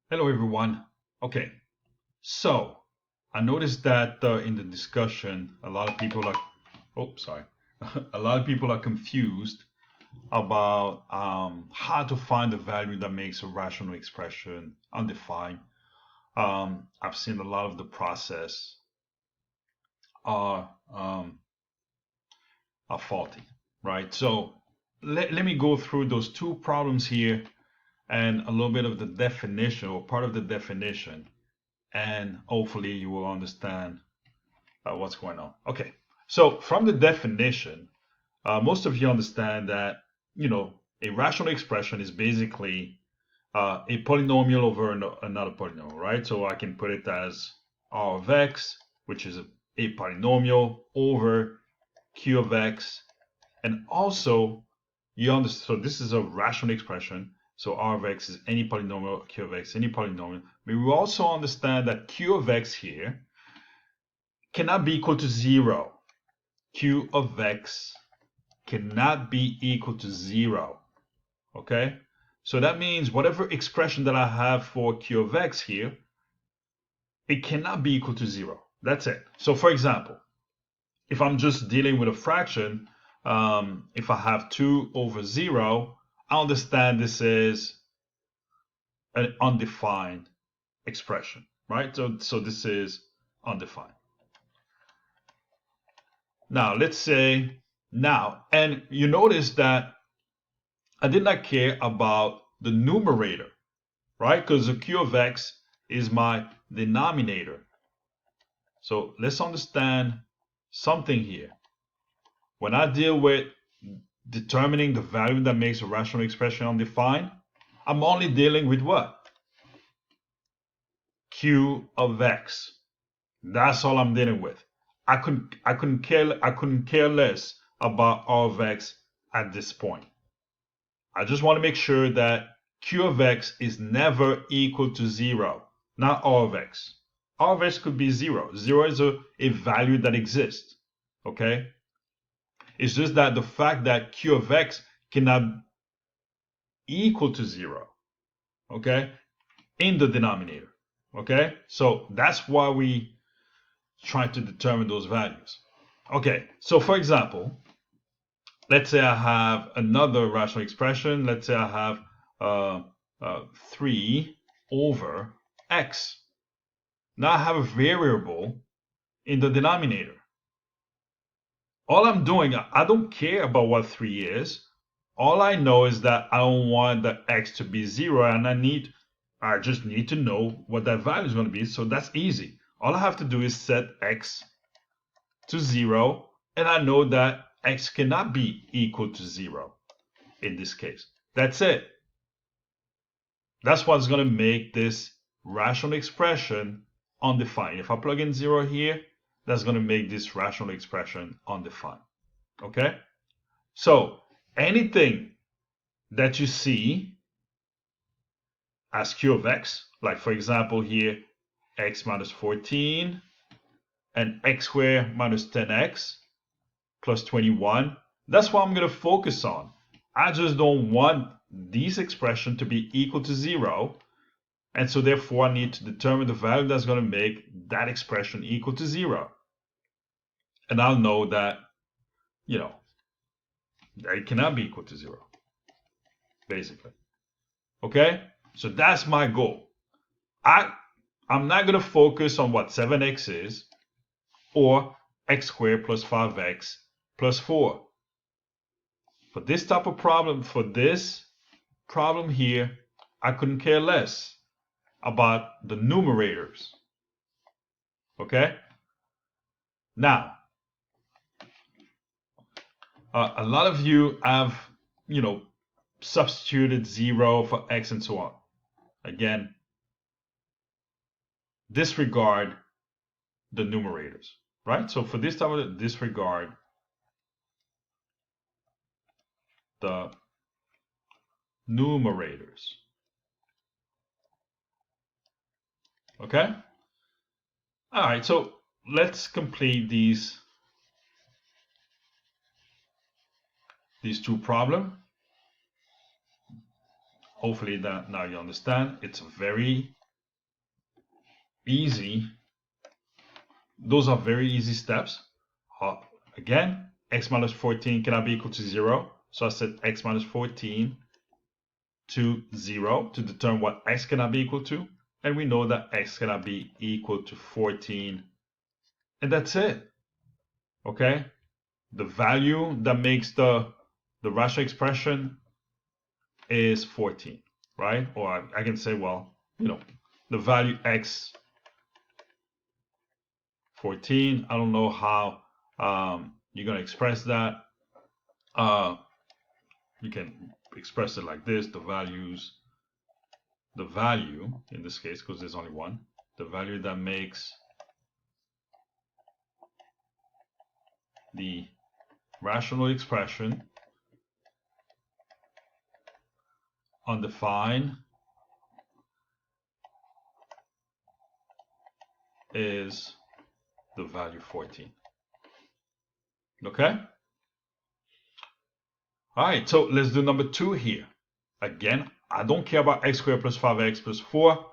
Hello, everyone. Okay, so I noticed that in the discussion, a lot of people are, oh, sorry, a lot of people are confused about how to find the value that makes a rational expression undefined. I've seen a lot of the process are um, are faulty, right? So let me go through those two problems here and a little bit of the definition or part of the definition, and hopefully you will understand what's going on. Okay, so from the definition, most of you understand that a rational expression is basically a polynomial over another polynomial, right? So I can put it as r of x, which is a polynomial, over q of x, and also you understand. So this is a rational expression. So r of x is any polynomial, q of x any polynomial. But we also understand that q of x here cannot be equal to 0. Q of x cannot be equal to 0. Okay? So that means whatever expression that I have for q of x here, it cannot be equal to 0. That's it. So for example, if I'm just dealing with a fraction, if I have 2 over 0, I understand this is an undefined expression, right? So this is undefined. Now, let's say and you notice that I did not care about the numerator, right? Because the q of x is my denominator. So let's understand something here. When I deal with determining the value that makes a rational expression undefined, I'm only dealing with what? Q of x. That's all I'm dealing with. I couldn't care less about r of x at this point. I just want to make sure that q of x is never equal to 0, not r of x. R of x could be 0. 0 is a value that exists. Okay? It's just that the fact that q of x cannot equal to 0, okay, in the denominator. Okay? So that's why we try to determine those values. Okay, so for example, let's say I have another rational expression. Let's say I have 3 over x. Now I have a variable in the denominator. All I'm doing, I don't care about what 3 is. All I know is that I don't want the x to be 0, and I just need to know what that value is going to be. So that's easy. All I have to do is set x to 0, and I know that x cannot be equal to 0 in this case. That's it. That's what's going to make this rational expression undefined. If I plug in 0 here, that's going to make this rational expression undefined. Okay? So anything that you see as q of x, like for example here, x minus 14 and x squared minus 10x plus 21, that's what I'm going to focus on. I just don't want this expression to be equal to 0. And so therefore I need to determine the value that's going to make that expression equal to 0. And I'll know that, it cannot be equal to 0, basically. Okay? So that's my goal. I'm not going to focus on what 7x is or x squared plus 5x plus 4. For this type of problem, for this problem here, I couldn't care less about the numerators. Okay? Now, a lot of you have, substituted 0 for x and so on. Again, disregard the numerators, right? So for this type of disregard the numerators. Okay? All right, so let's complete these two problems. hopefully that now you understand. It's very easy. Those are very easy steps. Again, x minus 14 cannot be equal to 0. So I set x minus 14 to 0 to determine what x cannot be equal to. And we know that x cannot be equal to 14. And that's it. Okay? The value that makes the rational expression is 14, right? Or I can say, well, you know, the value x 14. I don't know how you're going to express that. You can express it like this: the value in this case, because there's only one, the value that makes the rational expression undefined is the value 14. Okay? All right, so let's do number 2 here. Again, I don't care about x squared plus 5x plus 4.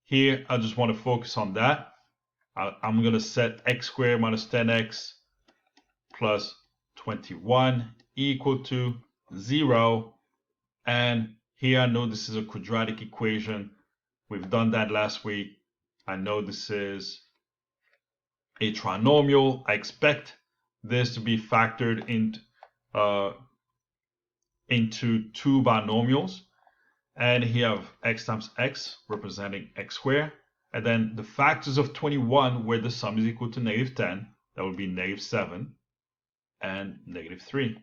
Here, I just want to focus on that. I'm going to set x squared minus 10x plus 21 equal to 0. And here I know this is a quadratic equation. We've done that last week. I know this is a trinomial. I expect this to be factored into two binomials. And here I have x times x representing x squared. And then the factors of 21 where the sum is equal to negative 10. That would be negative 7 and negative 3.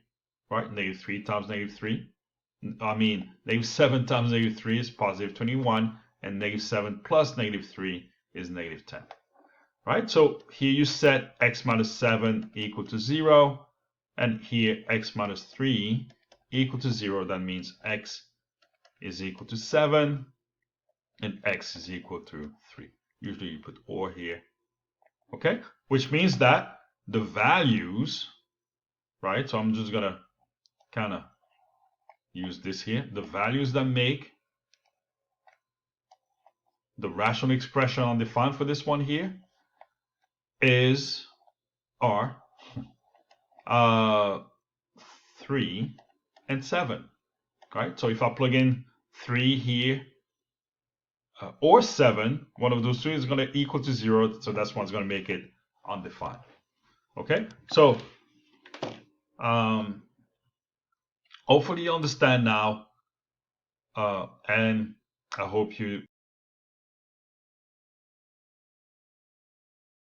Right? Negative 3 times negative 3. Negative 7 times negative 3 is positive 21. And negative 7 plus negative 3 is negative 10. Right? So here you set x minus 7 equal to 0. And here x minus 3 equal to 0. That means x is equal to 7 and x is equal to 3. Usually you put or here. Okay? Which means that the values, right? So I'm just going to kind of use this here. The values that make the rational expression undefined for this one here are 3 and 7. Right? So if I plug in 3 here or 7, one of those two is going to equal to 0. So that's what's going to make it undefined. Okay? So hopefully you understand now. And I hope you